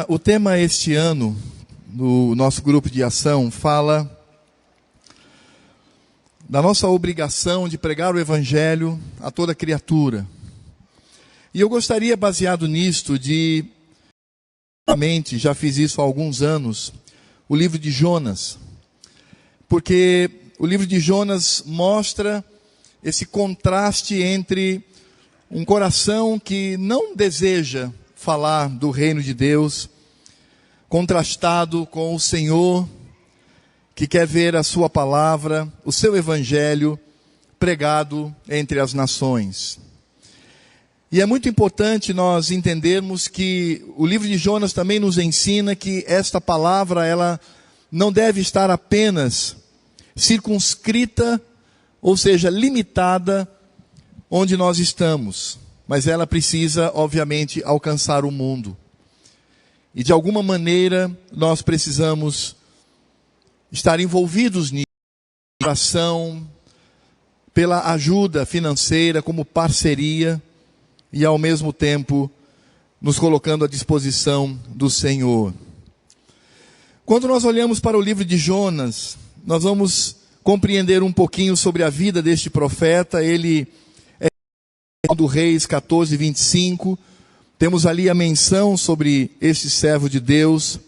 O tema este ano, no nosso grupo de ação, fala da nossa obrigação de pregar o Evangelho a toda criatura. E eu gostaria, baseado nisto, já fiz isso há alguns anos, o livro de Jonas. Porque o livro de Jonas mostra esse contraste entre um coração que não deseja falar do reino de Deus, contrastado com o Senhor, que quer ver a sua palavra, o seu evangelho, pregado entre as nações. E é muito importante nós entendermos que o livro de Jonas também nos ensina que esta palavra, ela não deve estar apenas circunscrita, ou seja, limitada onde nós estamos, mas ela precisa, obviamente, alcançar o mundo. E de alguma maneira nós precisamos estar envolvidos nisso, oração, pela ajuda financeira, como parceria, e ao mesmo tempo nos colocando à disposição do Senhor. Quando nós olhamos para o livro de Jonas, nós vamos compreender um pouquinho sobre a vida deste profeta. Ele é do Reis 14, 25. Temos ali a menção sobre este servo de Deus.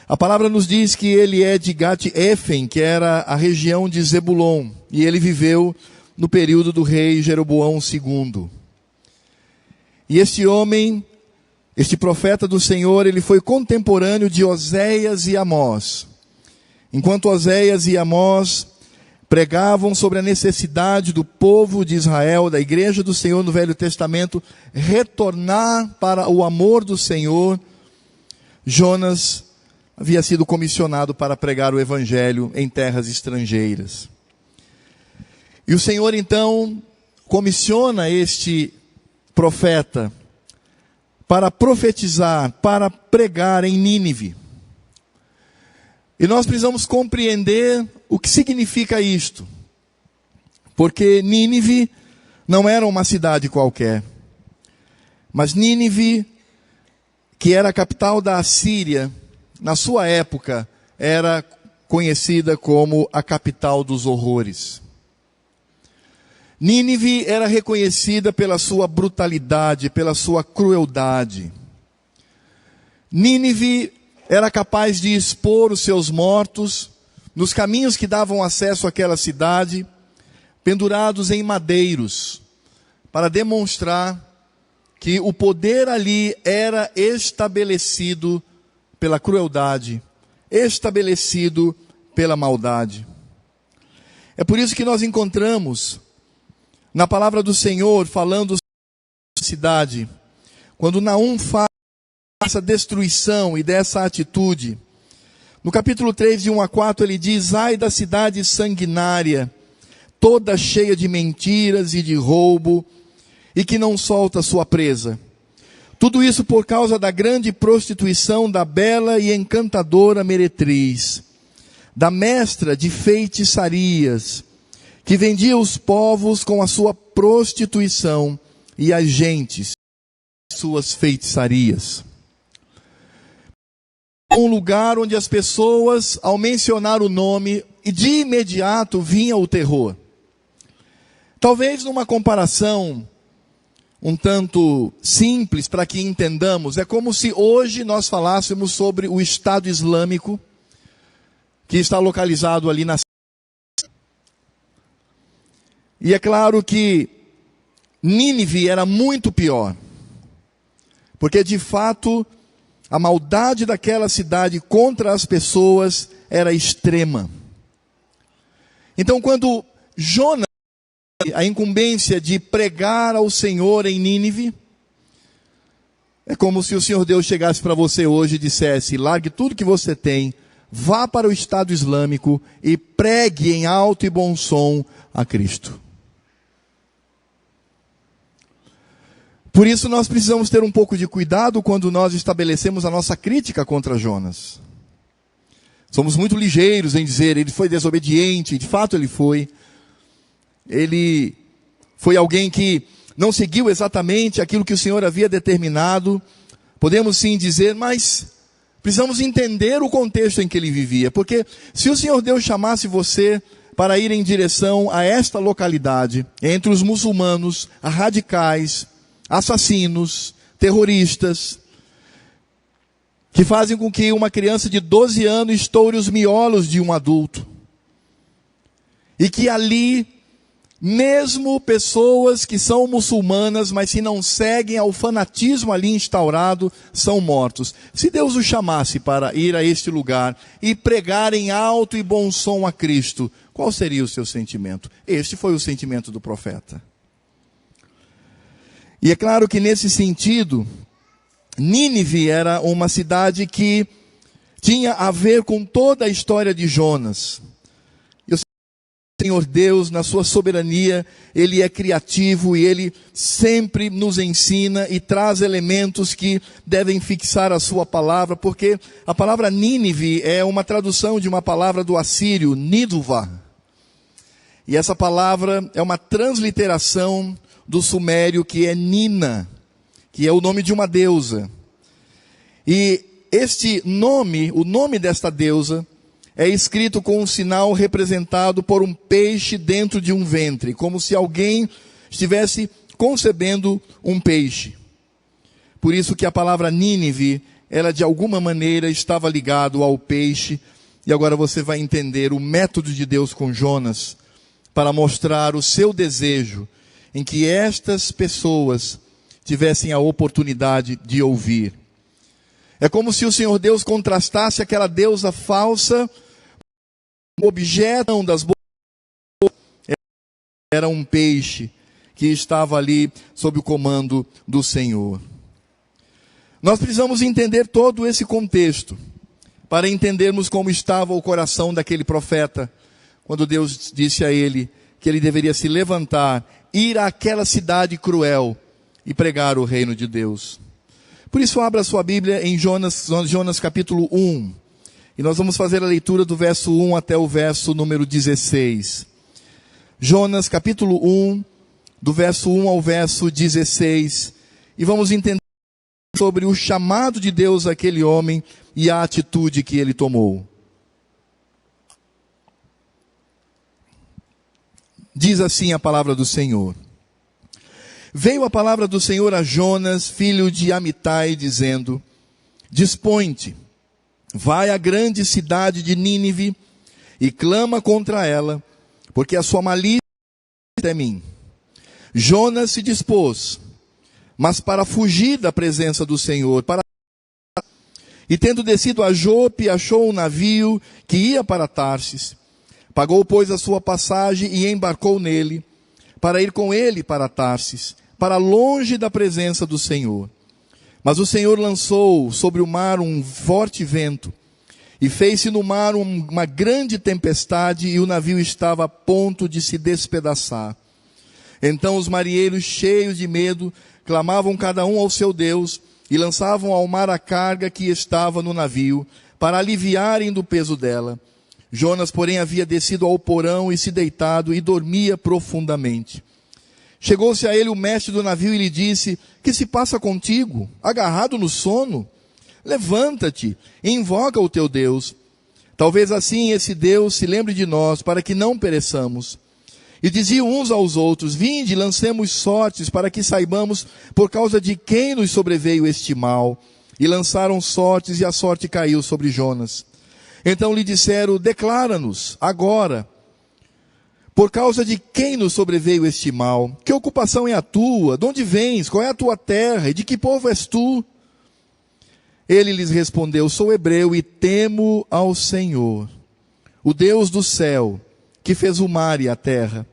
A palavra nos diz que ele é de Gat-Efen, que era a região de Zebulon. E ele viveu no período do rei Jeroboão II. E este homem, este profeta do Senhor, ele foi contemporâneo de Oséias e Amós. Enquanto Oséias e Amós pregavam sobre a necessidade do povo de Israel, da igreja do Senhor no Velho Testamento, retornar para o amor do Senhor, Jonas havia sido comissionado para pregar o evangelho em terras estrangeiras. E o Senhor então comissiona este profeta para profetizar, para pregar em Nínive. E nós precisamos compreender o que significa isto. Porque Nínive não era uma cidade qualquer. Mas Nínive, que era a capital da Assíria, na sua época, era conhecida como a capital dos horrores. Nínive era reconhecida pela sua brutalidade, pela sua crueldade. Nínive era capaz de expor os seus mortos nos caminhos que davam acesso àquela cidade, pendurados em madeiros, para demonstrar que o poder ali era estabelecido pela crueldade, estabelecido pela maldade. É por isso que nós encontramos na palavra do Senhor, falando da cidade, quando Naum fala dessa destruição e dessa atitude, no capítulo 3, de 1 a 4, ele diz: ai da cidade sanguinária, toda cheia de mentiras e de roubo, e que não solta sua presa. Tudo isso por causa da grande prostituição da bela e encantadora meretriz, da mestra de feitiçarias, que vendia os povos com a sua prostituição e as gentes suas feitiçarias. Um lugar onde as pessoas, ao mencionar o nome, e de imediato vinha o terror. Talvez numa comparação um tanto simples para que entendamos, é como se hoje nós falássemos sobre o Estado Islâmico, que está localizado ali na... E é claro que Nínive era muito pior, porque de fato a maldade daquela cidade contra as pessoas era extrema. Então, quando Jonas teve a incumbência de pregar ao Senhor em Nínive, é como se o Senhor Deus chegasse para você hoje e dissesse: largue tudo que você tem, vá para o Estado Islâmico e pregue em alto e bom som a Cristo. Por isso nós precisamos ter um pouco de cuidado quando nós estabelecemos a nossa crítica contra Jonas. Somos muito ligeiros em dizer, ele foi desobediente, de fato ele foi. Ele foi alguém que não seguiu exatamente aquilo que o Senhor havia determinado Podemos sim dizer, mas precisamos entender o contexto em que ele vivia. Porque se o Senhor Deus chamasse você para ir em direção a esta localidade, entre os muçulmanos, radicais, assassinos, terroristas, que fazem com que uma criança de 12 anos estoure os miolos de um adulto, e que ali, mesmo pessoas que são muçulmanas, mas se não seguem ao fanatismo ali instaurado, são mortos. Se Deus o chamasse para ir a este lugar e pregar em alto e bom som a Cristo, qual seria o seu sentimento? Este foi o sentimento do profeta. E é claro que nesse sentido, Nínive era uma cidade que tinha a ver com toda a história de Jonas. E o Senhor Deus, na sua soberania, Ele é criativo e Ele sempre nos ensina e traz elementos que devem fixar a sua palavra, porque a palavra Nínive é uma tradução de uma palavra do assírio, Niduva. E essa palavra é uma transliteração do sumério que é Nina, que é o nome de uma deusa. E este nome, o nome desta deusa, é escrito com um sinal representado por um peixe dentro de um ventre, como se alguém estivesse concebendo um peixe. Por isso que a palavra Nínive, ela de alguma maneira estava ligado ao peixe, e agora você vai entender o método de Deus com Jonas, para mostrar o seu desejo em que estas pessoas tivessem a oportunidade de ouvir. É como se o Senhor Deus contrastasse aquela deusa falsa, o objeto das boas era um peixe que estava ali sob o comando do Senhor. Nós precisamos entender todo esse contexto para entendermos como estava o coração daquele profeta, quando Deus disse a ele que ele deveria se levantar, ir àquela cidade cruel e pregar o reino de Deus. Por isso abra sua Bíblia em Jonas capítulo 1. E nós vamos fazer a leitura do verso 1 até o verso número 16. Jonas capítulo 1, do verso 1 ao verso 16. E vamos entender sobre o chamado de Deus àquele homem e a atitude que ele tomou. Diz assim a palavra do Senhor. Veio a palavra do Senhor a Jonas, filho de Amitai, dizendo: Dispõe-te, vai à grande cidade de Nínive e clama contra ela, porque a sua malícia é mim. Jonas se dispôs, mas para fugir da presença do Senhor, e tendo descido a Jope, achou um navio que ia para Tarsis. Pagou, pois, a sua passagem e embarcou nele, para ir com ele para Tarsis, para longe da presença do Senhor. Mas o Senhor lançou sobre o mar um forte vento, e fez-se no mar uma grande tempestade, e o navio estava a ponto de se despedaçar. Então os marinheiros, cheios de medo, clamavam cada um ao seu Deus, e lançavam ao mar a carga que estava no navio, para aliviarem do peso dela. Jonas, porém, havia descido ao porão e se deitado, e dormia profundamente. Chegou-se a ele o mestre do navio e lhe disse: Que se passa contigo, agarrado no sono? Levanta-te e invoca o teu Deus. Talvez assim esse Deus se lembre de nós, para que não pereçamos. E diziam uns aos outros: Vinde, lancemos sortes, para que saibamos por causa de quem nos sobreveio este mal. E lançaram sortes, e a sorte caiu sobre Jonas. Então lhe disseram: Declara-nos agora, por causa de quem nos sobreveio este mal? Que ocupação é a tua? De onde vens? Qual é a tua terra? E de que povo és tu? Ele lhes respondeu: Sou hebreu e temo ao Senhor, o Deus do céu, que fez o mar e a terra.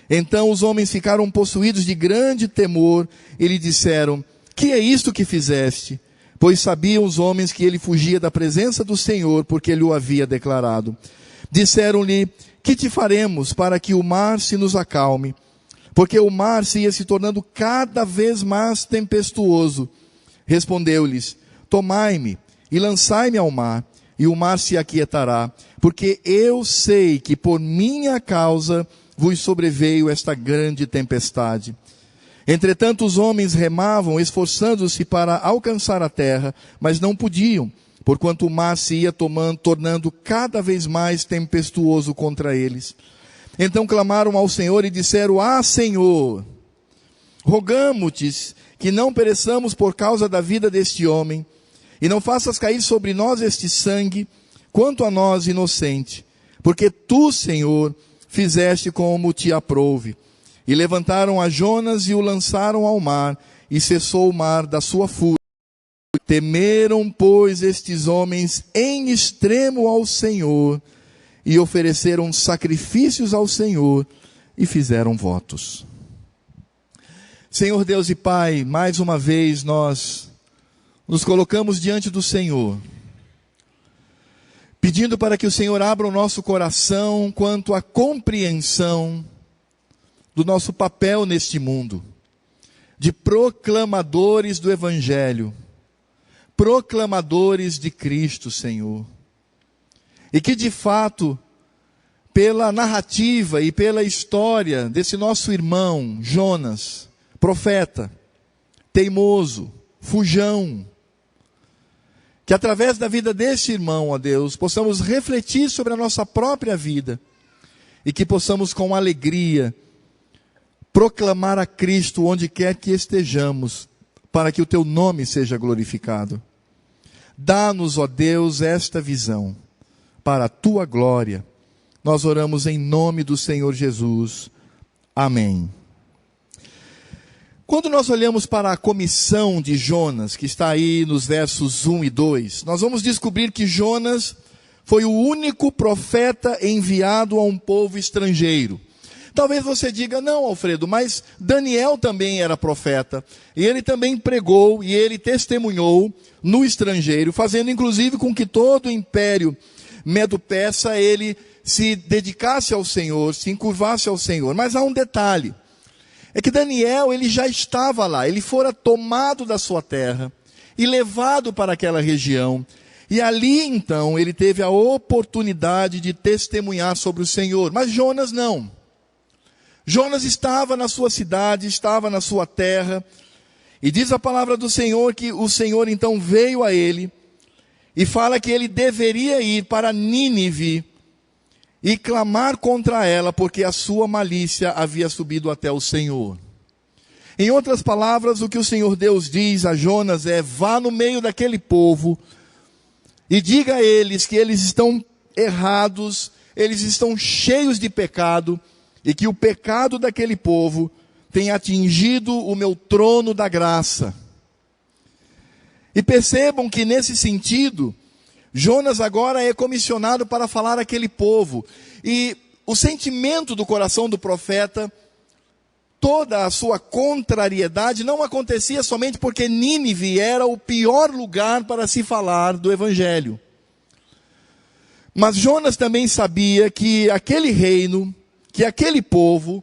Então os homens ficaram possuídos de grande temor e lhe disseram: Que é isto que fizeste? Pois sabiam os homens que ele fugia da presença do Senhor, porque ele o havia declarado. Disseram-lhe: Que te faremos para que o mar se nos acalme? Porque o mar se ia se tornando cada vez mais tempestuoso. Respondeu-lhes: Tomai-me e lançai-me ao mar, e o mar se aquietará, porque eu sei que por minha causa vos sobreveio esta grande tempestade. Entretanto, os homens remavam, esforçando-se para alcançar a terra, mas não podiam, porquanto o mar se ia tornando cada vez mais tempestuoso contra eles. Então clamaram ao Senhor e disseram: Ah, Senhor, rogamo-te que não pereçamos por causa da vida deste homem, e não faças cair sobre nós este sangue, quanto a nós, inocente, porque tu, Senhor, fizeste como te aprouve. E levantaram a Jonas e o lançaram ao mar, e cessou o mar da sua fúria. Temeram, pois, estes homens em extremo ao Senhor, e ofereceram sacrifícios ao Senhor, e fizeram votos. Senhor Deus e Pai, mais uma vez nós nos colocamos diante do Senhor, pedindo para que o Senhor abra o nosso coração quanto à compreensão do nosso papel neste mundo, de proclamadores do Evangelho, proclamadores de Cristo, Senhor. E que de fato, pela narrativa e pela história desse nosso irmão, Jonas, profeta, teimoso, fujão, que através da vida deste irmão, ó Deus, possamos refletir sobre a nossa própria vida, e que possamos com alegria proclamar a Cristo onde quer que estejamos, para que o teu nome seja glorificado. Dá-nos, ó Deus, esta visão, para a tua glória. Nós oramos em nome do Senhor Jesus. Amém. Quando nós olhamos para a comissão de Jonas, que está aí nos versos 1 e 2, nós vamos descobrir que Jonas foi o único profeta enviado a um povo estrangeiro. Talvez você diga: não, Alfredo, mas Daniel também era profeta, e ele também pregou, e ele testemunhou no estrangeiro, fazendo inclusive com que todo o império medo-persa, ele se dedicasse ao Senhor, se encurvasse ao Senhor. Mas há um detalhe, é que Daniel, ele já estava lá, ele fora tomado da sua terra, e levado para aquela região, e ali então, ele teve a oportunidade de testemunhar sobre o Senhor. Mas Jonas não. Jonas estava na sua cidade, estava na sua terra, e diz a palavra do Senhor que o Senhor então veio a ele, e fala que ele deveria ir para Nínive, e clamar contra ela, porque a sua malícia havia subido até o Senhor. Em outras palavras, o que o Senhor Deus diz a Jonas é: vá no meio daquele povo, e diga a eles que eles estão errados, eles estão cheios de pecado, e que o pecado daquele povo tem atingido o meu trono da graça. E percebam que nesse sentido, Jonas agora é comissionado para falar àquele povo. E o sentimento do coração do profeta, toda a sua contrariedade, não acontecia somente porque Nínive era o pior lugar para se falar do Evangelho. Mas Jonas também sabia que aquele reino, que aquele povo,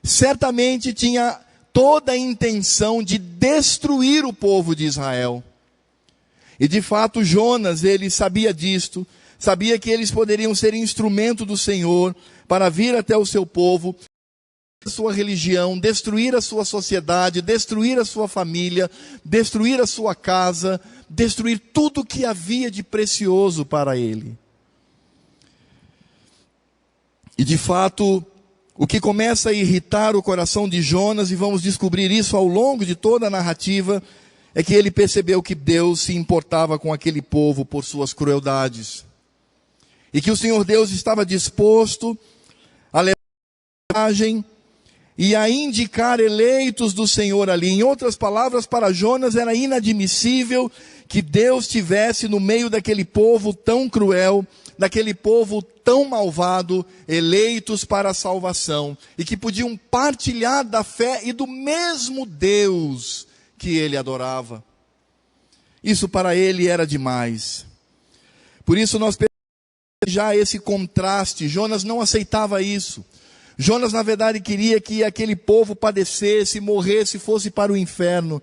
certamente tinha toda a intenção de destruir o povo de Israel. E de fato Jonas, ele sabia disto, sabia que eles poderiam ser instrumento do Senhor para vir até o seu povo, a sua religião, destruir a sua sociedade, destruir a sua família, destruir a sua casa, destruir tudo que havia de precioso para ele. E de fato, o que começa a irritar o coração de Jonas, e vamos descobrir isso ao longo de toda a narrativa, é que ele percebeu que Deus se importava com aquele povo por suas crueldades. E que o Senhor Deus estava disposto a levar a mensagem e a indicar eleitos do Senhor ali. Em outras palavras, para Jonas era inadmissível que Deus tivesse no meio daquele povo tão cruel, daquele povo tão malvado, eleitos para a salvação, e que podiam partilhar da fé e do mesmo Deus que ele adorava. Isso para ele era demais. Por isso nós percebemos já esse contraste. Jonas não aceitava isso. Jonas na verdade queria que aquele povo padecesse, morresse, fosse para o inferno,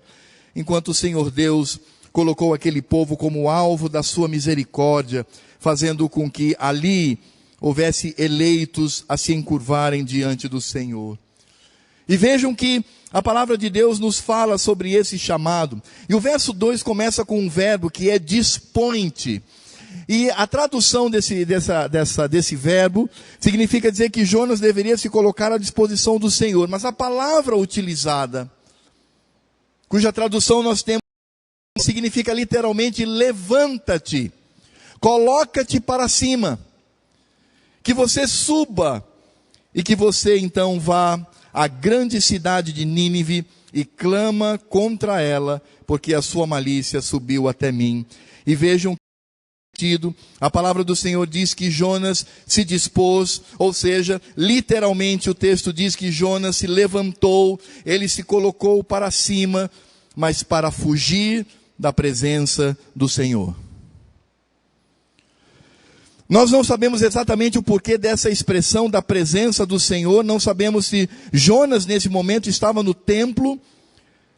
enquanto o Senhor Deus colocou aquele povo como alvo da sua misericórdia, fazendo com que ali houvesse eleitos a se encurvarem diante do Senhor. E vejam que a palavra de Deus nos fala sobre esse chamado. E o verso 2 começa com um verbo que é dispõe-te. E a tradução desse verbo significa dizer que Jonas deveria se colocar à disposição do Senhor. Mas a palavra utilizada, cuja tradução nós temos, significa literalmente levanta-te, coloca-te para cima, que você suba e que você então vá à grande cidade de Nínive e clama contra ela, porque a sua malícia subiu até mim. E vejam a palavra do Senhor diz que Jonas se dispôs, ou seja, literalmente o texto diz que Jonas se levantou, ele se colocou para cima, mas para fugir da presença do Senhor. Nós não sabemos exatamente o porquê dessa expressão da presença do Senhor, não sabemos se Jonas nesse momento estava no templo.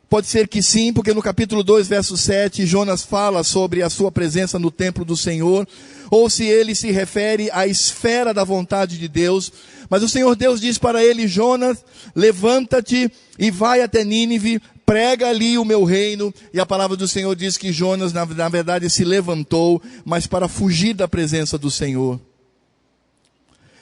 Pode ser que sim, porque no capítulo 2, verso 7, Jonas fala sobre a sua presença no templo do Senhor, ou se ele se refere à esfera da vontade de Deus. Mas o Senhor Deus diz para ele: Jonas, levanta-te e vai até Nínive, prega ali o meu reino. E a palavra do Senhor diz que Jonas, na verdade, se levantou, mas para fugir da presença do Senhor.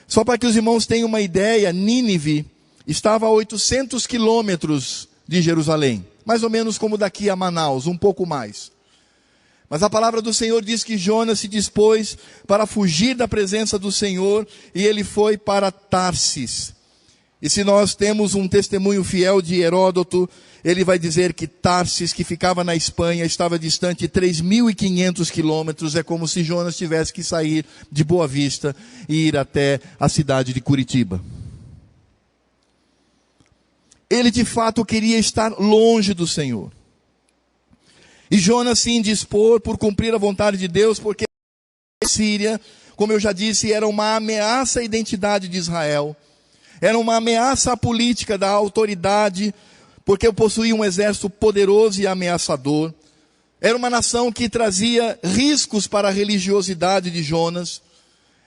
Só para que os irmãos tenham uma ideia, Nínive estava a 800 quilômetros de Jerusalém. Mais ou menos como daqui a Manaus, um pouco mais. Mas a palavra do Senhor diz que Jonas se dispôs para fugir da presença do Senhor e ele foi para Tarsis. E se nós temos um testemunho fiel de Heródoto, ele vai dizer que Tarsis, que ficava na Espanha, estava distante 3.500 quilômetros. É como se Jonas tivesse que sair de Boa Vista e ir até a cidade de Curitiba. Ele de fato queria estar longe do Senhor. E Jonas se indispor por cumprir a vontade de Deus, porque a Síria, como eu já disse, era uma ameaça à identidade de Israel. Era uma ameaça à política da autoridade, porque possuía um exército poderoso e ameaçador. Era uma nação que trazia riscos para a religiosidade de Jonas.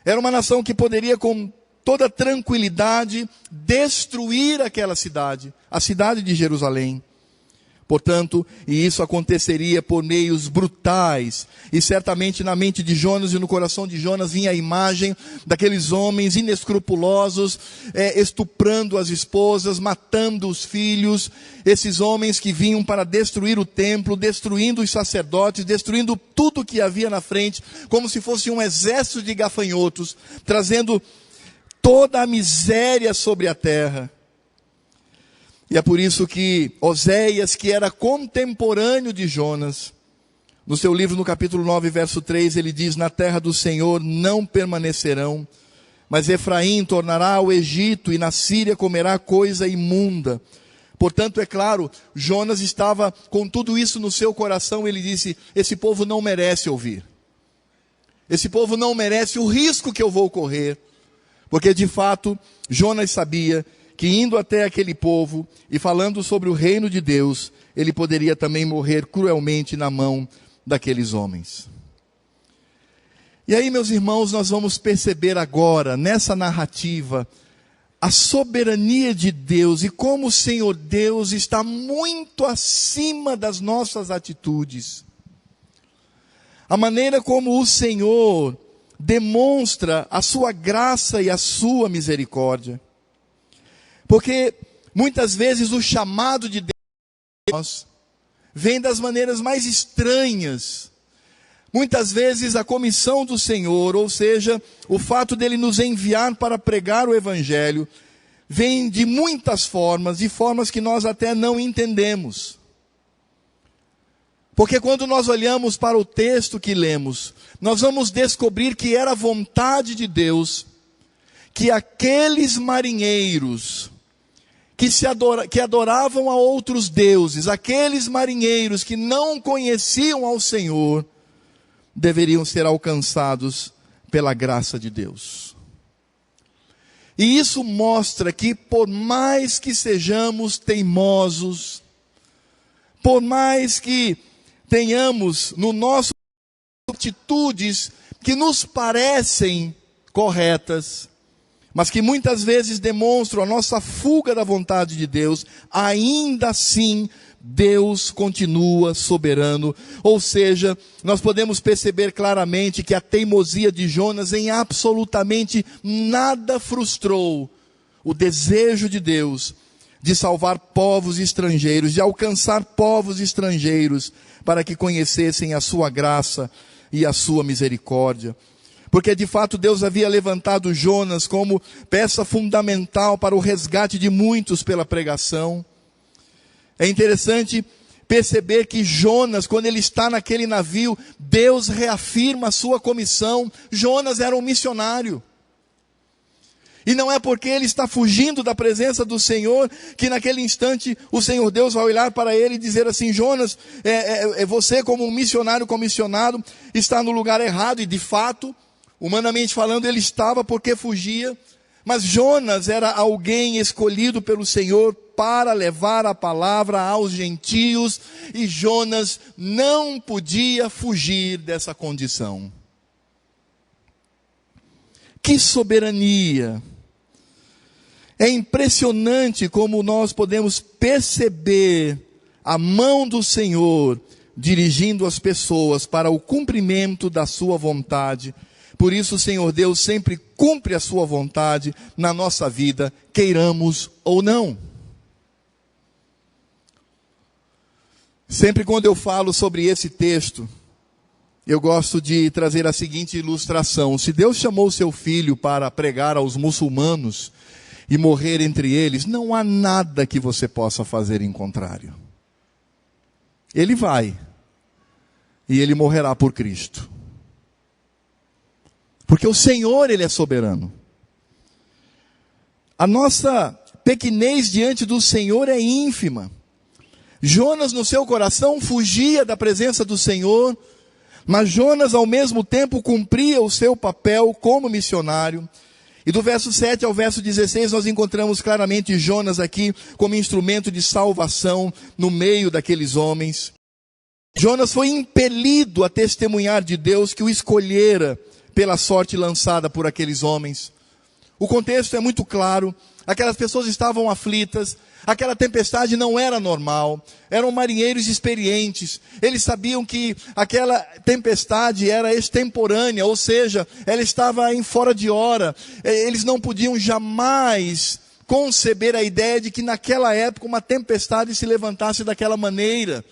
Era uma nação que poderia, com toda tranquilidade, destruir aquela cidade, a cidade de Jerusalém. Portanto, e isso aconteceria por meios brutais, e certamente na mente de Jonas e no coração de Jonas vinha a imagem daqueles homens inescrupulosos, estuprando as esposas, matando os filhos, esses homens que vinham para destruir o templo, destruindo os sacerdotes, destruindo tudo que havia na frente, como se fosse um exército de gafanhotos, trazendo toda a miséria sobre a terra. E é por isso que Oséias, que era contemporâneo de Jonas, no seu livro, no capítulo 9, verso 3, ele diz: na terra do Senhor não permanecerão, mas Efraim tornará ao Egito, e na Síria comerá coisa imunda. Portanto, é claro, Jonas estava com tudo isso no seu coração. Ele disse: esse povo não merece ouvir. Esse povo não merece o risco que eu vou correr. Porque de fato, Jonas sabia que indo até aquele povo e falando sobre o reino de Deus, ele poderia também morrer cruelmente na mão daqueles homens. E aí, meus irmãos, nós vamos perceber agora, nessa narrativa, a soberania de Deus e como o Senhor Deus está muito acima das nossas atitudes. A maneira como o Senhor demonstra a sua graça e a sua misericórdia. Porque muitas vezes o chamado de Deus vem das maneiras mais estranhas. Muitas vezes a comissão do Senhor, ou seja, o fato dele nos enviar para pregar o Evangelho, vem de muitas formas, de formas que nós até não entendemos. Porque quando nós olhamos para o texto que lemos, nós vamos descobrir que era a vontade de Deus que aqueles marinheiros que adoravam a outros deuses, aqueles marinheiros que não conheciam ao Senhor, deveriam ser alcançados pela graça de Deus. E isso mostra que por mais que sejamos teimosos, por mais que tenhamos no nosso atitudes que nos parecem corretas, mas que muitas vezes demonstram a nossa fuga da vontade de Deus, ainda assim Deus continua soberano. Ou seja, nós podemos perceber claramente que a teimosia de Jonas em absolutamente nada frustrou o desejo de Deus de salvar povos estrangeiros, de alcançar povos estrangeiros, para que conhecessem a sua graça e a sua misericórdia. Porque de fato Deus havia levantado Jonas como peça fundamental para o resgate de muitos pela pregação. É interessante perceber que Jonas, quando ele está naquele navio, Deus reafirma a sua comissão. Jonas era um missionário. E não é porque ele está fugindo da presença do Senhor, que naquele instante o Senhor Deus vai olhar para ele e dizer assim: Jonas, você como um missionário comissionado, está no lugar errado. E de fato, humanamente falando, ele estava porque fugia. Mas Jonas era alguém escolhido pelo Senhor para levar a palavra aos gentios. E Jonas não podia fugir dessa condição. Que soberania! É impressionante como nós podemos perceber a mão do Senhor dirigindo as pessoas para o cumprimento da sua vontade. Por isso o Senhor Deus sempre cumpre a sua vontade na nossa vida, queiramos ou não. Sempre quando eu falo sobre esse texto, eu gosto de trazer a seguinte ilustração: se Deus chamou seu filho para pregar aos muçulmanos e morrer entre eles, não há nada que você possa fazer em contrário. Ele vai, e ele morrerá por Cristo. Porque o Senhor, Ele é soberano. A nossa pequenez diante do Senhor é ínfima. Jonas no seu coração fugia da presença do Senhor, mas Jonas ao mesmo tempo cumpria o seu papel como missionário. E do verso 7 ao verso 16 nós encontramos claramente Jonas aqui como instrumento de salvação no meio daqueles homens. Jonas foi impelido a testemunhar de Deus que o escolhera pela sorte lançada por aqueles homens. O contexto é muito claro. Aquelas pessoas estavam aflitas. Aquela tempestade não era normal. Eram marinheiros experientes. Eles sabiam que aquela tempestade era extemporânea, ou seja, ela estava em fora de hora. Eles não podiam jamais conceber a ideia de que naquela época uma tempestade se levantasse daquela maneira.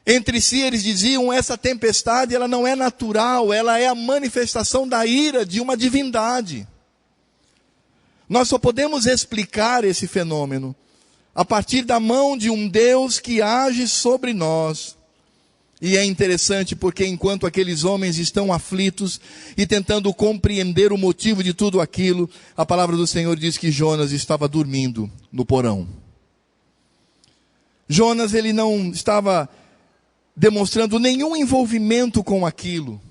Entre si eles diziam: essa tempestade ela não é natural, ela é a manifestação da ira de uma divindade. Nós só podemos explicar esse fenômeno a partir da mão de um Deus que age sobre nós. E é interessante porque enquanto aqueles homens estão aflitos e tentando compreender o motivo de tudo aquilo, a palavra do Senhor diz que Jonas estava dormindo no porão. Jonas, ele não estava demonstrando nenhum envolvimento com aquilo.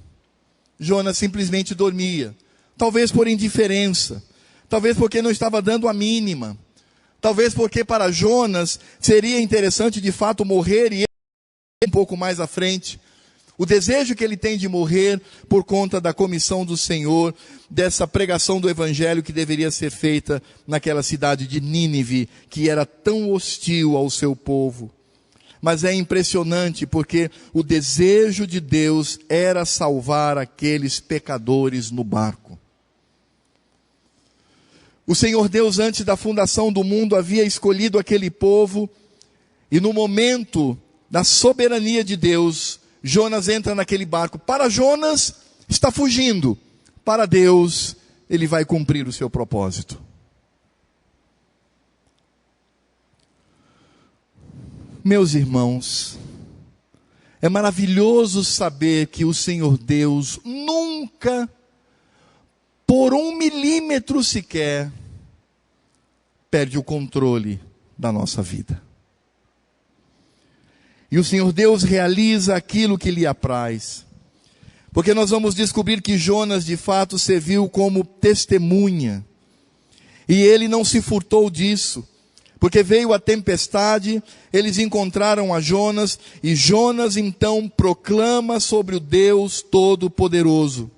Jonas simplesmente dormia. Talvez por indiferença. Talvez porque não estava dando a mínima. Talvez porque para Jonas seria interessante de fato morrer e um pouco mais à frente. O desejo que ele tem de morrer por conta da comissão do Senhor, dessa pregação do Evangelho que deveria ser feita naquela cidade de Nínive, que era tão hostil ao seu povo. Mas é impressionante porque o desejo de Deus era salvar aqueles pecadores no barco. O Senhor Deus, antes da fundação do mundo, havia escolhido aquele povo, e no momento da soberania de Deus, Jonas entra naquele barco. Para Jonas, está fugindo. Para Deus, ele vai cumprir o seu propósito. Meus irmãos, é maravilhoso saber que o Senhor Deus nunca, por 1 milímetro sequer, perde o controle da nossa vida. E o Senhor Deus realiza aquilo que lhe apraz. Porque nós vamos descobrir que Jonas de fato serviu como testemunha. E ele não se furtou disso. Porque veio a tempestade, eles encontraram a Jonas, e Jonas então proclama sobre o Deus Todo-Poderoso.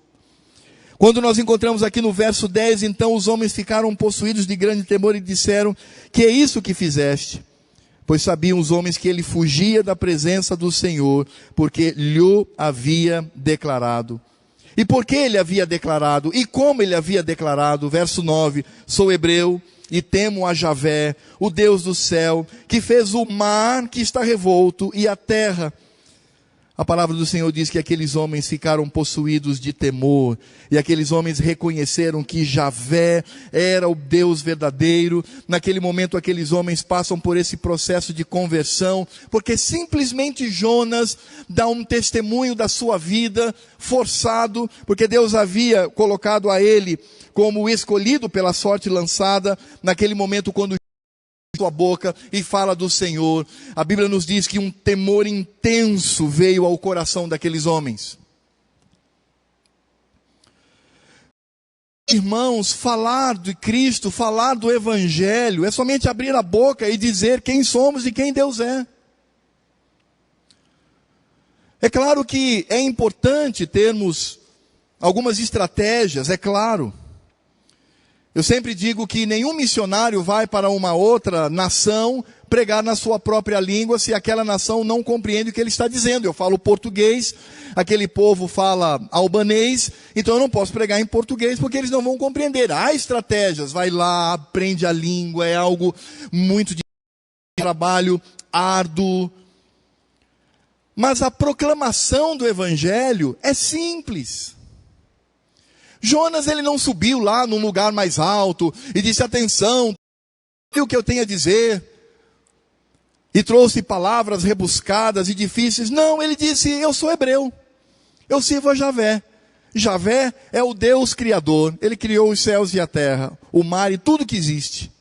Quando nós encontramos aqui no verso 10, então os homens ficaram possuídos de grande temor e disseram: que é isso que fizeste? Pois sabiam os homens que ele fugia da presença do Senhor, porque lhe havia declarado. E por que ele havia declarado? E como ele havia declarado? Verso 9, sou hebreu e temo a Javé, o Deus do céu, que fez o mar que está revolto e a terra. A palavra do Senhor diz que aqueles homens ficaram possuídos de temor, e aqueles homens reconheceram que Javé era o Deus verdadeiro. Naquele momento aqueles homens passam por esse processo de conversão, porque simplesmente Jonas dá um testemunho da sua vida forçado, porque Deus havia colocado a ele como escolhido pela sorte lançada, naquele momento quando sua boca e fala do Senhor. A Bíblia nos diz que um temor intenso veio ao coração daqueles homens. Irmãos, falar de Cristo, falar do Evangelho, é somente abrir a boca e dizer quem somos e quem Deus é. É claro que é importante termos algumas estratégias, é claro. Eu sempre digo que nenhum missionário vai para uma outra nação pregar na sua própria língua se aquela nação não compreende o que ele está dizendo. Eu falo português, aquele povo fala albanês, então eu não posso pregar em português porque eles não vão compreender. Há estratégias, vai lá, aprende a língua, é algo muito de trabalho árduo. Mas a proclamação do Evangelho é simples. Jonas, ele não subiu lá num lugar mais alto e disse: atenção, o que eu tenho a dizer, e trouxe palavras rebuscadas e difíceis. Não, ele disse: eu sou hebreu, eu sirvo a Javé. Javé é o Deus criador, ele criou os céus e a terra, o mar e tudo que existe.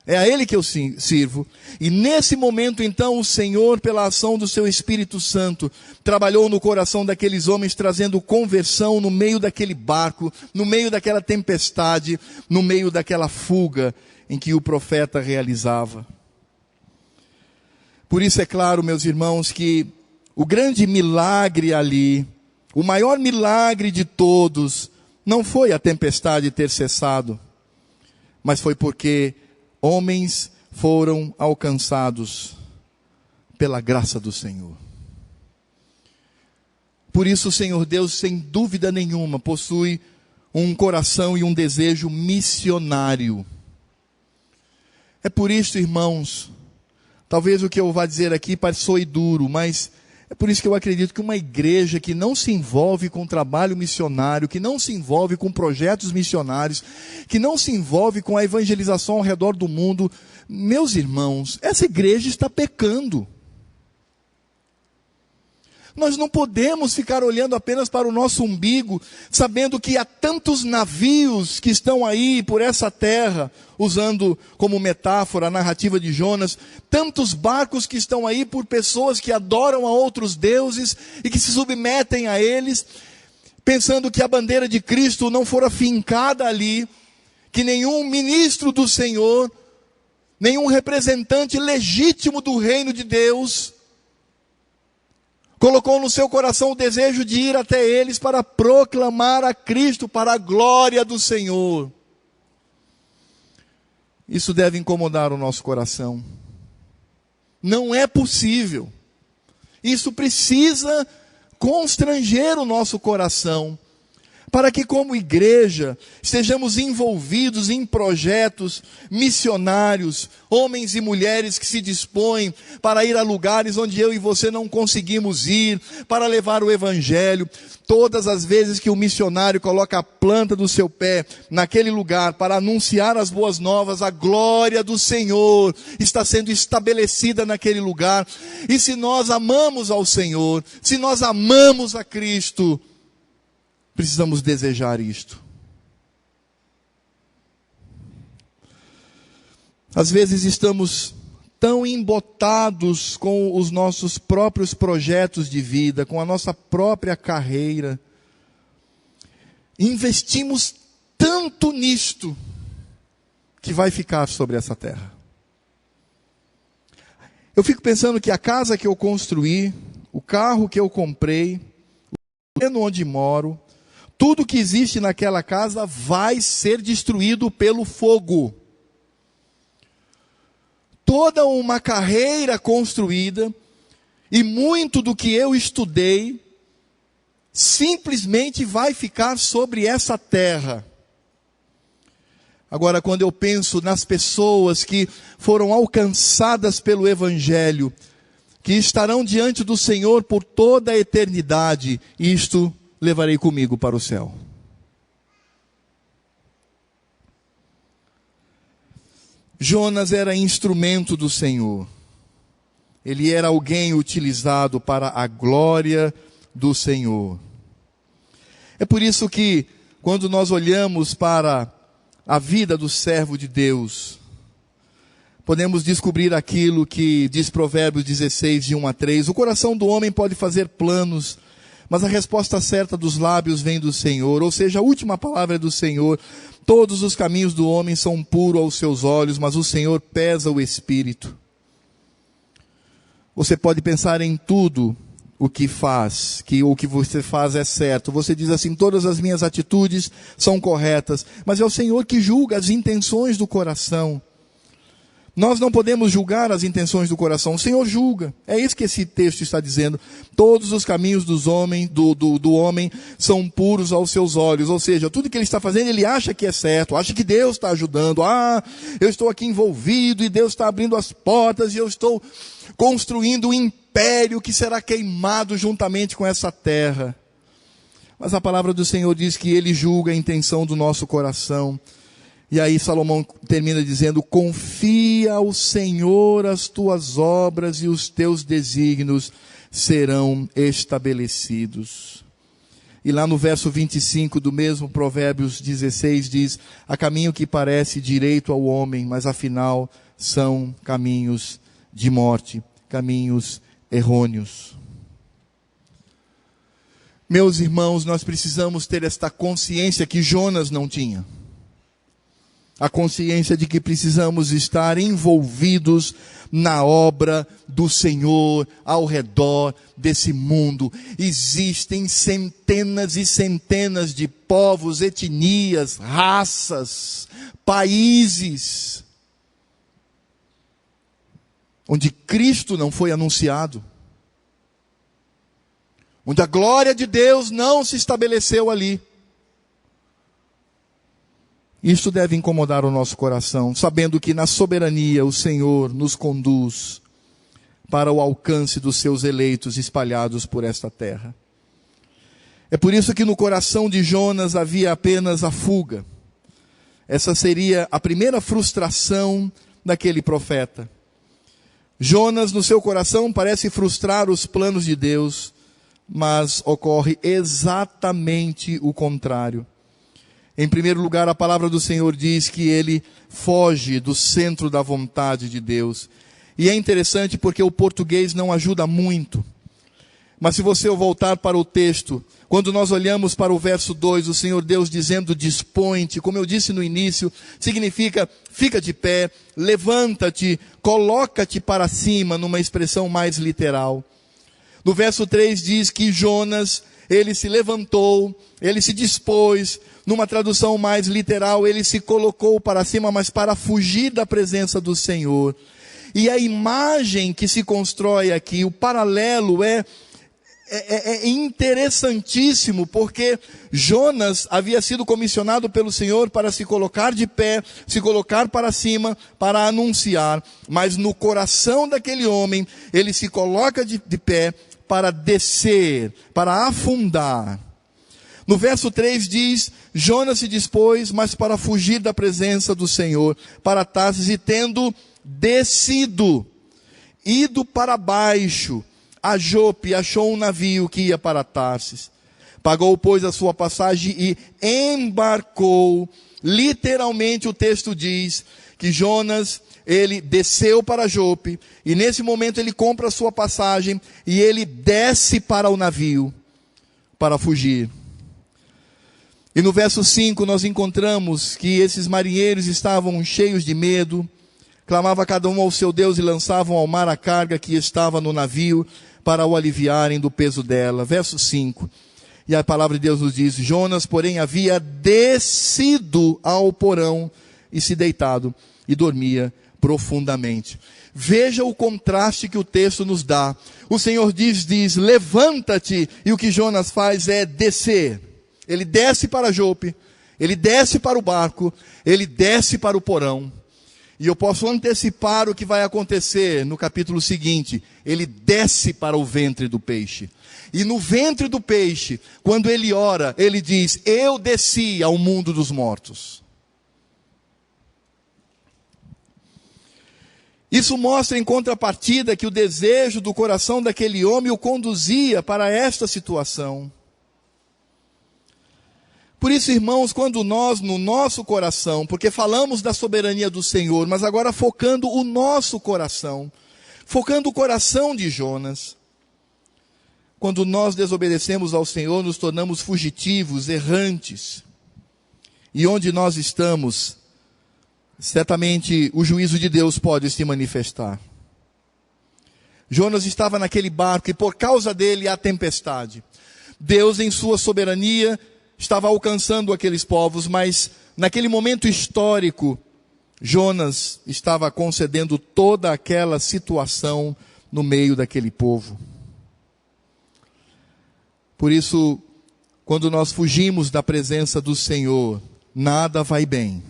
É a ele que eu sirvo. E nesse momento então o Senhor, pela ação do seu Espírito Santo, trabalhou no coração daqueles homens, trazendo conversão no meio daquele barco, no meio daquela tempestade, no meio daquela fuga em que o profeta realizava. Por isso é claro, meus irmãos, que o grande milagre ali, o maior milagre de todos, não foi a tempestade ter cessado, mas foi porque homens foram alcançados pela graça do Senhor. Por isso o Senhor Deus, sem dúvida nenhuma, possui um coração e um desejo missionário. É por isso, irmãos, talvez o que eu vá dizer aqui soe duro, mas é por isso que eu acredito que uma igreja que não se envolve com trabalho missionário, que não se envolve com projetos missionários, que não se envolve com a evangelização ao redor do mundo, meus irmãos, essa igreja está pecando. Nós não podemos ficar olhando apenas para o nosso umbigo, sabendo que há tantos navios que estão aí por essa terra, usando como metáfora a narrativa de Jonas, tantos barcos que estão aí por pessoas que adoram a outros deuses e que se submetem a eles, pensando que a bandeira de Cristo não fora fincada ali, que nenhum ministro do Senhor, nenhum representante legítimo do reino de Deus, colocou no seu coração o desejo de ir até eles para proclamar a Cristo para a glória do Senhor. Isso deve incomodar o nosso coração. Não é possível. Isso precisa constranger o nosso coração, para que como igreja estejamos envolvidos em projetos missionários, homens e mulheres que se dispõem para ir a lugares onde eu e você não conseguimos ir, para levar o Evangelho. Todas as vezes que o missionário coloca a planta do seu pé naquele lugar para anunciar as boas novas, a glória do Senhor está sendo estabelecida naquele lugar. E se nós amamos ao Senhor, se nós amamos a Cristo, precisamos desejar isto. Às vezes estamos tão embotados com os nossos próprios projetos de vida, com a nossa própria carreira. Investimos tanto nisto, que vai ficar sobre essa terra. Eu fico pensando que a casa que eu construí, o carro que eu comprei, o terreno onde moro, tudo que existe naquela casa vai ser destruído pelo fogo. Toda uma carreira construída, e muito do que eu estudei, simplesmente vai ficar sobre essa terra. Agora, quando eu penso nas pessoas que foram alcançadas pelo Evangelho, que estarão diante do Senhor por toda a eternidade, isto levarei comigo para o céu. Jonas era instrumento do Senhor. Ele era alguém utilizado para a glória do Senhor. É por isso que, quando nós olhamos para a vida do servo de Deus, podemos descobrir aquilo que diz Provérbios 16, de 1 a 3. O coração do homem pode fazer planos, mas a resposta certa dos lábios vem do Senhor. Ou seja, a última palavra é do Senhor. Todos os caminhos do homem são puros aos seus olhos, mas o Senhor pesa o espírito. Você pode pensar em tudo o que faz, que o que você faz é certo. Você diz assim: todas as minhas atitudes são corretas, mas é o Senhor que julga as intenções do coração. Nós não podemos julgar as intenções do coração, o Senhor julga. É isso que esse texto está dizendo. Todos os caminhos do homem são puros aos seus olhos. Ou seja, tudo que ele está fazendo, ele acha que é certo, acha que Deus está ajudando. Eu estou aqui envolvido e Deus está abrindo as portas e eu estou construindo um império que será queimado juntamente com essa terra. Mas a palavra do Senhor diz que ele julga a intenção do nosso coração. E aí Salomão termina dizendo: confia ao Senhor as tuas obras e os teus desígnios serão estabelecidos. E lá no verso 25 do mesmo Provérbios 16 diz: há caminho que parece direito ao homem, mas afinal são caminhos de morte, caminhos errôneos. Meus irmãos, nós precisamos ter esta consciência que Jonas não tinha. A consciência de que precisamos estar envolvidos na obra do Senhor ao redor desse mundo. Existem centenas e centenas de povos, etnias, raças, países, onde Cristo não foi anunciado, onde a glória de Deus não se estabeleceu ali. Isto deve incomodar o nosso coração, sabendo que na soberania o Senhor nos conduz para o alcance dos seus eleitos espalhados por esta terra. É por isso que no coração de Jonas havia apenas a fuga. Essa seria a primeira frustração daquele profeta. Jonas, no seu coração, parece frustrar os planos de Deus, mas ocorre exatamente o contrário. Em primeiro lugar, a palavra do Senhor diz que ele foge do centro da vontade de Deus. E é interessante porque o português não ajuda muito. Mas se você voltar para o texto, quando nós olhamos para o verso 2, o Senhor Deus dizendo dispõe-te, como eu disse no início, significa fica de pé, levanta-te, coloca-te para cima, numa expressão mais literal. No verso 3 diz que Jonas, ele se levantou, ele se dispôs. Numa tradução mais literal, ele se colocou para cima, mas para fugir da presença do Senhor. E a imagem que se constrói aqui, o paralelo é interessantíssimo, porque Jonas havia sido comissionado pelo Senhor para se colocar de pé, se colocar para cima, para anunciar. Mas no coração daquele homem, ele se coloca de pé para descer, para afundar. No verso 3 diz: Jonas se dispôs, mas para fugir da presença do Senhor, para Tarsis, e tendo descido, ido para baixo, a Jope, achou um navio que ia para Tarsis. Pagou, pois, a sua passagem e embarcou. Literalmente o texto diz que Jonas, ele desceu para Jope, e nesse momento ele compra a sua passagem, e ele desce para o navio, para fugir. E no verso 5 nós encontramos que esses marinheiros estavam cheios de medo, clamava cada um ao seu Deus e lançavam ao mar a carga que estava no navio para o aliviarem do peso dela. Verso 5. E a palavra de Deus nos diz: Jonas, porém, havia descido ao porão e se deitado e dormia profundamente. Veja o contraste que o texto nos dá. O Senhor diz, levanta-te, e o que Jonas faz é descer. Ele desce para Jope, ele desce para o barco, ele desce para o porão. E eu posso antecipar o que vai acontecer no capítulo seguinte. Ele desce para o ventre do peixe. E no ventre do peixe, quando ele ora, ele diz: eu desci ao mundo dos mortos. Isso mostra em contrapartida que o desejo do coração daquele homem o conduzia para esta situação. Por isso, irmãos, quando nós, no nosso coração, porque falamos da soberania do Senhor, mas agora focando o nosso coração, focando o coração de Jonas, quando nós desobedecemos ao Senhor, nos tornamos fugitivos, errantes. E onde nós estamos, certamente o juízo de Deus pode se manifestar. Jonas estava naquele barco e por causa dele há tempestade. Deus, em sua soberania, estava alcançando aqueles povos, mas naquele momento histórico, Jonas estava concedendo toda aquela situação no meio daquele povo. Por isso, quando nós fugimos da presença do Senhor, nada vai bem.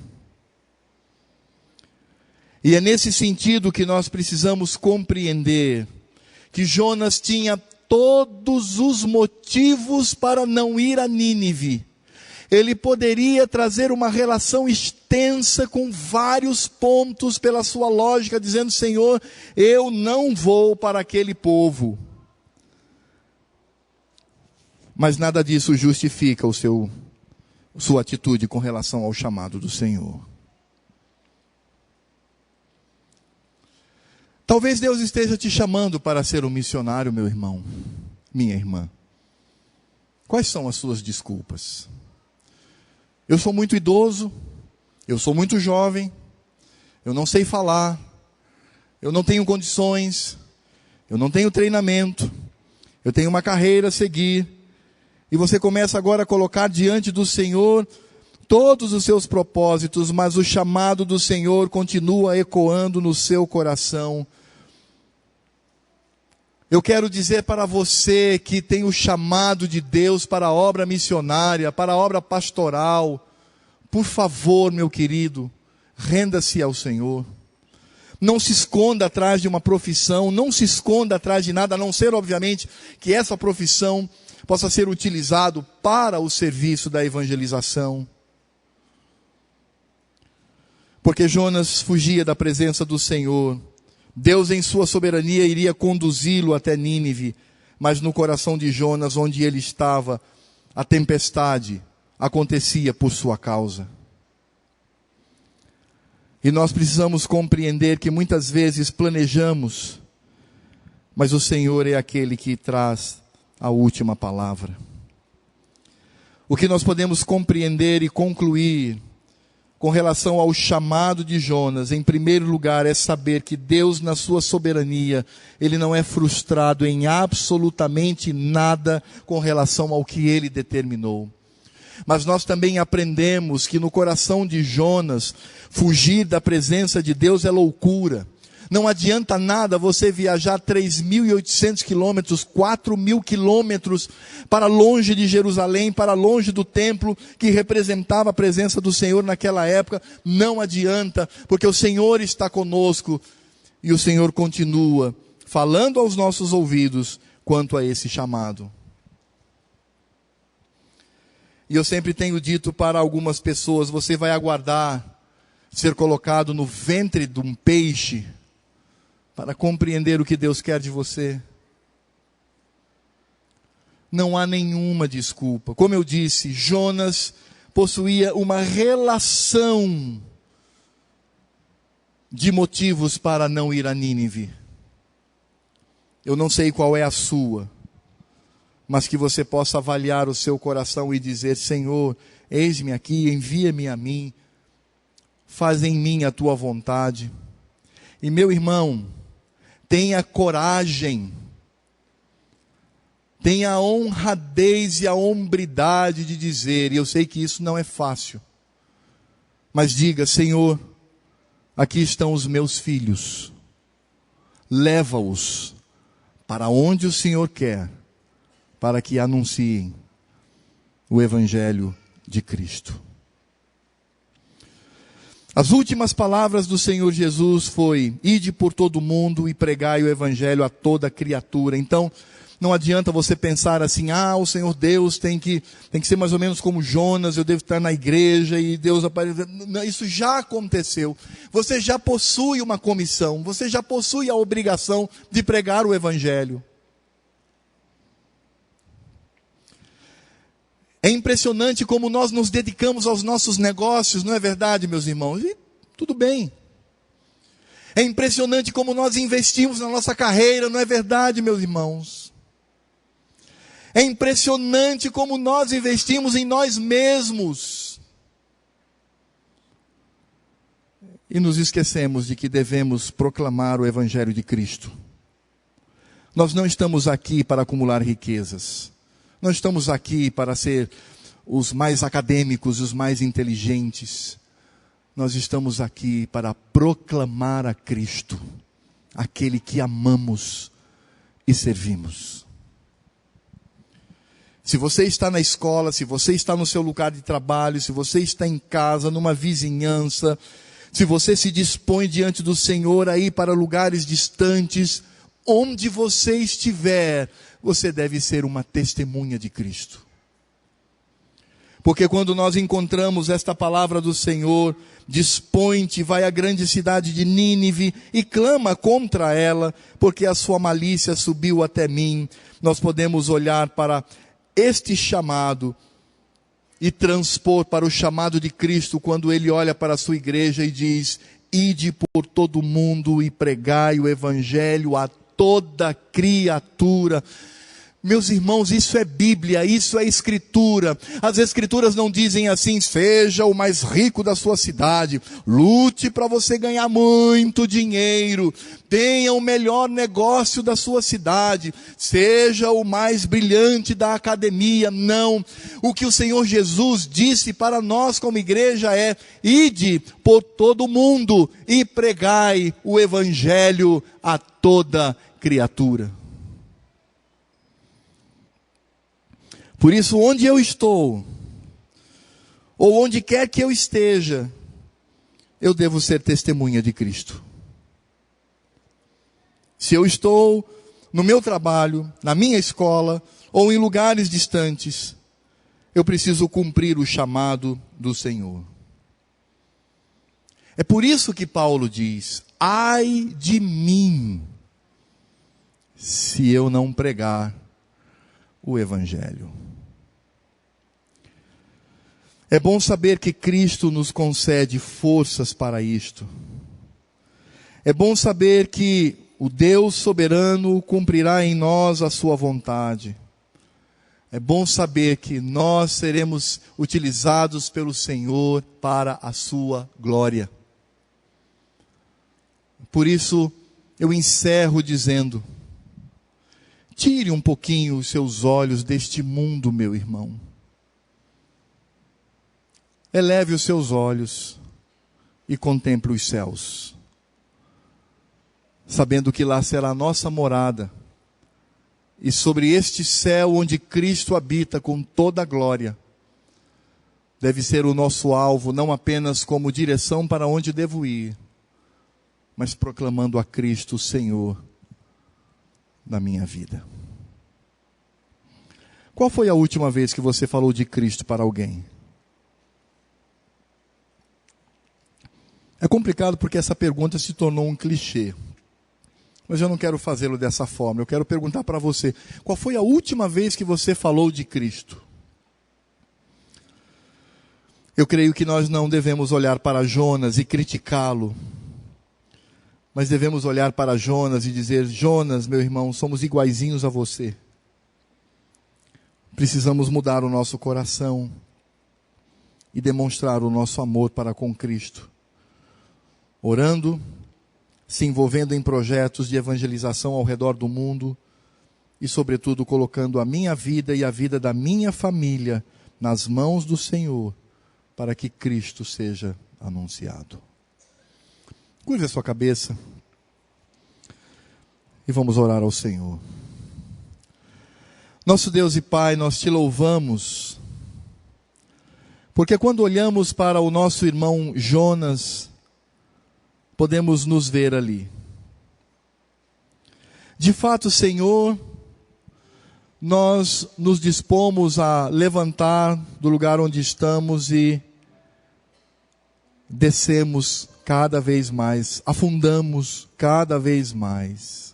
E é nesse sentido que nós precisamos compreender que Jonas tinha todos os motivos para não ir a Nínive. Ele poderia trazer uma relação extensa com vários pontos pela sua lógica, dizendo: Senhor, eu não vou para aquele povo. Mas nada disso justifica sua atitude com relação ao chamado do Senhor. Talvez Deus esteja te chamando para ser um missionário, meu irmão, minha irmã. Quais são as suas desculpas? Eu sou muito idoso, eu sou muito jovem, eu não sei falar, eu não tenho condições, eu não tenho treinamento, eu tenho uma carreira a seguir. E você começa agora a colocar diante do Senhor todos os seus propósitos, mas o chamado do Senhor continua ecoando no seu coração. Eu quero dizer para você que tem o chamado de Deus para a obra missionária, para a obra pastoral, por favor, meu querido, renda-se ao Senhor. Não se esconda atrás de uma profissão, não se esconda atrás de nada, a não ser, obviamente, que essa profissão possa ser utilizado para o serviço da evangelização. Porque Jonas fugia da presença do Senhor. Deus, em sua soberania, iria conduzi-lo até Nínive, mas no coração de Jonas, onde ele estava, a tempestade acontecia por sua causa. E nós precisamos compreender que muitas vezes planejamos, mas o Senhor é aquele que traz a última palavra. O que nós podemos compreender e concluir com relação ao chamado de Jonas, em primeiro lugar, é saber que Deus, na sua soberania, Ele não é frustrado em absolutamente nada com relação ao que Ele determinou. Mas nós também aprendemos que no coração de Jonas, fugir da presença de Deus é loucura. Não adianta nada você viajar 3.800 quilômetros, 4.000 quilômetros para longe de Jerusalém, para longe do templo que representava a presença do Senhor naquela época. Não adianta, porque o Senhor está conosco e o Senhor continua falando aos nossos ouvidos quanto a esse chamado. E eu sempre tenho dito para algumas pessoas: você vai aguardar ser colocado no ventre de um peixe para compreender o que Deus quer de você? Não há nenhuma desculpa. Como eu disse, Jonas possuía uma relação de motivos para não ir a Nínive. Eu não sei qual é a sua, mas que você possa avaliar o seu coração e dizer: Senhor, eis-me aqui, envia-me a mim, faz em mim a tua vontade. E meu irmão, tenha coragem tenha a honradez e a hombridade de dizer, e eu sei que isso não é fácil, mas diga: Senhor, aqui estão os meus filhos, leva-os para onde o Senhor quer, para que anunciem o Evangelho de Cristo. As últimas palavras do Senhor Jesus foi: ide por todo o mundo e pregai o Evangelho a toda criatura. Então, não adianta você pensar assim: o Senhor Deus tem que ser mais ou menos como Jonas, eu devo estar na igreja e Deus aparece. Não, isso já aconteceu. Você já possui uma comissão, você já possui a obrigação de pregar o Evangelho. É impressionante como nós nos dedicamos aos nossos negócios, não é verdade, meus irmãos? E tudo bem. É impressionante como nós investimos na nossa carreira, não é verdade, meus irmãos? É impressionante como nós investimos em nós mesmos. E nos esquecemos de que devemos proclamar o Evangelho de Cristo. Nós não estamos aqui para acumular riquezas. Não estamos aqui para ser os mais acadêmicos, os mais inteligentes. Nós estamos aqui para proclamar a Cristo, aquele que amamos e servimos. Se você está na escola, se você está no seu lugar de trabalho, se você está em casa, numa vizinhança, se você se dispõe diante do Senhor a ir para lugares distantes, onde você estiver, você deve ser uma testemunha de Cristo. Porque quando nós encontramos esta palavra do Senhor, dispõe-te, vai à grande cidade de Nínive e clama contra ela, porque a sua malícia subiu até mim. Nós podemos olhar para este chamado e transpor para o chamado de Cristo, quando Ele olha para a sua igreja e diz: ide por todo o mundo e pregai o Evangelho a toda criatura. Meus irmãos, isso é Bíblia, isso é Escritura. As Escrituras não dizem assim: seja o mais rico da sua cidade, lute para você ganhar muito dinheiro, tenha o melhor negócio da sua cidade, seja o mais brilhante da academia. Não. O que o Senhor Jesus disse para nós como igreja é: ide por todo o mundo e pregai o Evangelho a toda criatura. Por isso, onde eu estou, ou onde quer que eu esteja, eu devo ser testemunha de Cristo. Se eu estou no meu trabalho, na minha escola, ou em lugares distantes, eu preciso cumprir o chamado do Senhor. É por isso que Paulo diz: ai de mim, se eu não pregar o Evangelho. É bom saber que Cristo nos concede forças para isto. É bom saber que o Deus soberano cumprirá em nós a sua vontade. É bom saber que nós seremos utilizados pelo Senhor para a sua glória. Por isso, eu encerro dizendo: tire um pouquinho os seus olhos deste mundo, meu irmão. Eleve os seus olhos e contemple os céus, sabendo que lá será a nossa morada, e sobre este céu onde Cristo habita com toda a glória, deve ser o nosso alvo, não apenas como direção para onde devo ir, mas proclamando a Cristo, o Senhor da minha vida. Qual foi a última vez que você falou de Cristo para alguém? É complicado porque essa pergunta se tornou um clichê. Mas eu não quero fazê-lo dessa forma. Eu quero perguntar para você: qual foi a última vez que você falou de Cristo? Eu creio que nós não devemos olhar para Jonas e criticá-lo, mas devemos olhar para Jonas e dizer: Jonas, meu irmão, somos iguaizinhos a você. Precisamos mudar o nosso coração e demonstrar o nosso amor para com Cristo, orando, se envolvendo em projetos de evangelização ao redor do mundo e, sobretudo, colocando a minha vida e a vida da minha família nas mãos do Senhor, para que Cristo seja anunciado. Curve a sua cabeça e vamos orar ao Senhor. Nosso Deus e Pai, nós te louvamos, porque quando olhamos para o nosso irmão Jonas, podemos nos ver ali. De fato, Senhor, nós nos dispomos a levantar do lugar onde estamos e descemos cada vez mais, afundamos cada vez mais.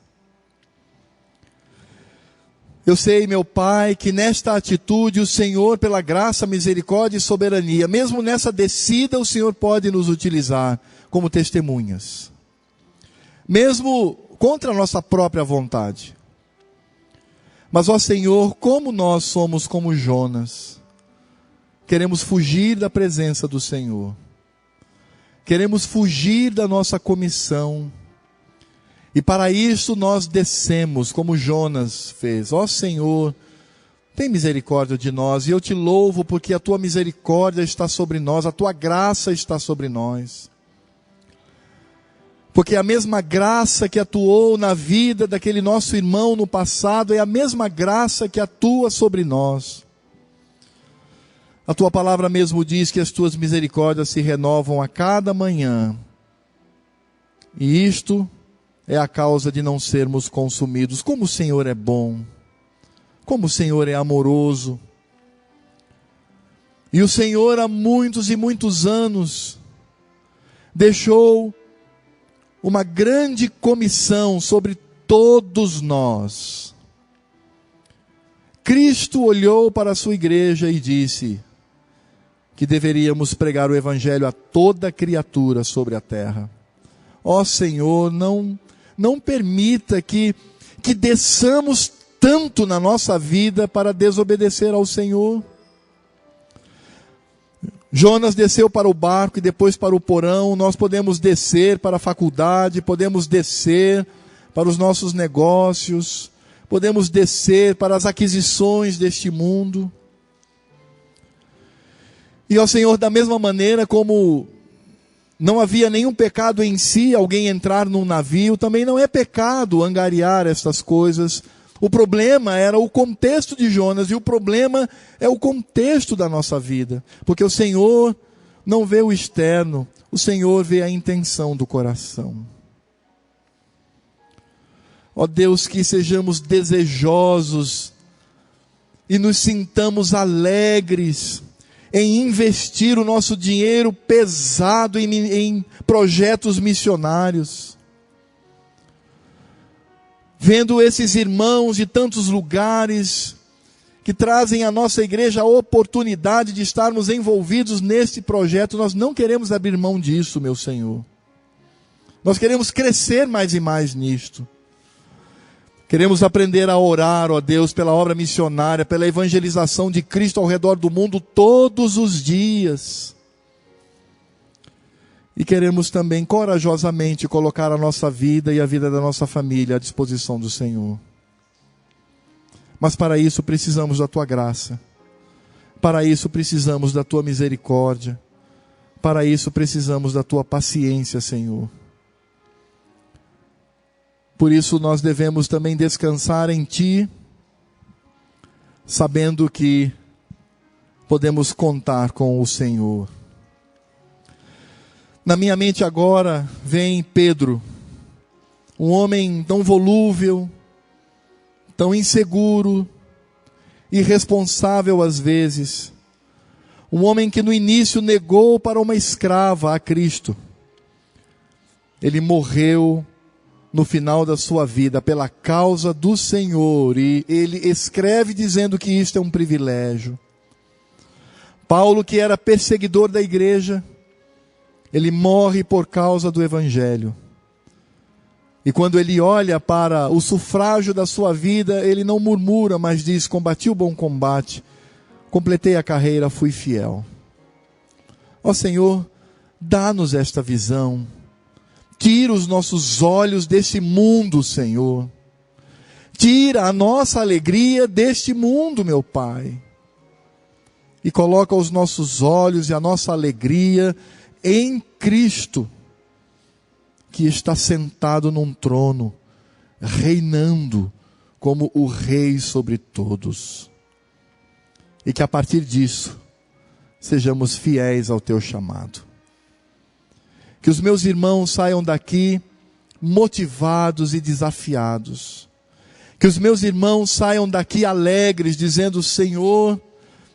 Eu sei, meu Pai, que nesta atitude o Senhor, pela graça, misericórdia e soberania, mesmo nessa descida, o Senhor pode nos utilizar como testemunhas. Mesmo contra a nossa própria vontade. Mas, ó Senhor, como nós somos como Jonas, queremos fugir da presença do Senhor. Queremos fugir da nossa comissão. E para isso nós descemos, como Jonas fez. Ó Senhor, tem misericórdia de nós. E eu te louvo porque a tua misericórdia está sobre nós, a tua graça está sobre nós. Porque a mesma graça que atuou na vida daquele nosso irmão no passado é a mesma graça que atua sobre nós. A tua palavra mesmo diz que as tuas misericórdias se renovam a cada manhã. E isto é a causa de não sermos consumidos. Como o Senhor é bom, como o Senhor é amoroso. E o Senhor há muitos e muitos anos deixou uma grande comissão sobre todos nós. Cristo olhou para a sua igreja e disse que deveríamos pregar o Evangelho a toda criatura sobre a terra. Ó Senhor, não permita que desçamos tanto na nossa vida para desobedecer ao Senhor. Jonas desceu para o barco e depois para o porão. Nós podemos descer para a faculdade, podemos descer para os nossos negócios, podemos descer para as aquisições deste mundo. E, ó Senhor, da mesma maneira como não havia nenhum pecado em si alguém entrar num navio, também não é pecado angariar estas coisas. O problema era o contexto de Jonas, e o problema é o contexto da nossa vida. Porque o Senhor não vê o externo, o Senhor vê a intenção do coração. Ó Deus, que sejamos desejosos e nos sintamos alegres em investir o nosso dinheiro pesado em projetos missionários. Vendo esses irmãos de tantos lugares que trazem à nossa igreja a oportunidade de estarmos envolvidos nesse projeto, nós não queremos abrir mão disso, meu Senhor. Nós queremos crescer mais e mais nisto. Queremos aprender a orar, ó Deus, pela obra missionária, pela evangelização de Cristo ao redor do mundo todos os dias. E queremos também corajosamente colocar a nossa vida e a vida da nossa família à disposição do Senhor. Mas para isso precisamos da tua graça. Para isso precisamos da tua misericórdia. Para isso precisamos da tua paciência, Senhor. Por isso nós devemos também descansar em ti, sabendo que podemos contar com o Senhor. Na minha mente agora vem Pedro, um homem tão volúvel, tão inseguro, irresponsável às vezes. Um homem que no início negou para uma escrava a Cristo. Ele morreu no final da sua vida pela causa do Senhor, e ele escreve dizendo que isto é um privilégio. Paulo, que era perseguidor da igreja, ele morre por causa do Evangelho. E quando ele olha para o sufrágio da sua vida, ele não murmura, mas diz: combati o bom combate, completei a carreira, fui fiel. Ó Senhor, dá-nos esta visão. Tira os nossos olhos desse mundo, Senhor. Tira a nossa alegria deste mundo, meu Pai, e coloca os nossos olhos e a nossa alegria em Cristo, que está sentado num trono, reinando como o Rei sobre todos. E que a partir disso, sejamos fiéis ao teu chamado. Que os meus irmãos saiam daqui motivados e desafiados. Que os meus irmãos saiam daqui alegres, dizendo: Senhor,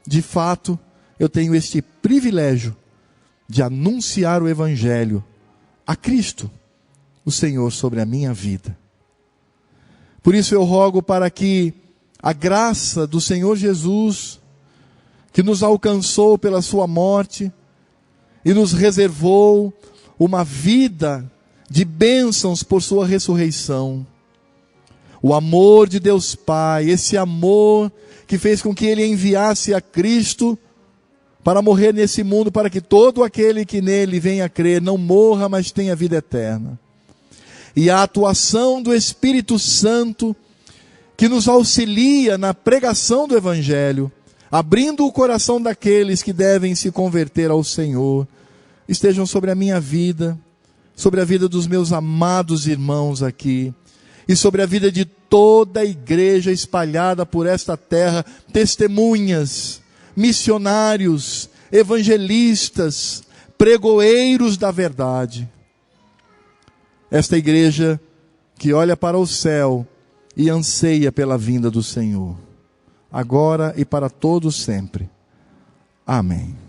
de fato, eu tenho este privilégio de anunciar o Evangelho a Cristo, o Senhor, sobre a minha vida. Por isso eu rogo para que a graça do Senhor Jesus, que nos alcançou pela sua morte e nos reservou uma vida de bênçãos por sua ressurreição, o amor de Deus Pai, esse amor que fez com que Ele enviasse a Cristo para morrer nesse mundo, para que todo aquele que nele venha a crer não morra, mas tenha vida eterna. E a atuação do Espírito Santo, que nos auxilia na pregação do Evangelho, abrindo o coração daqueles que devem se converter ao Senhor, estejam sobre a minha vida, sobre a vida dos meus amados irmãos aqui, e sobre a vida de toda a igreja espalhada por esta terra, testemunhas, missionários, evangelistas, pregoeiros da verdade. Esta igreja que olha para o céu e anseia pela vinda do Senhor, agora e para todos sempre. Amém.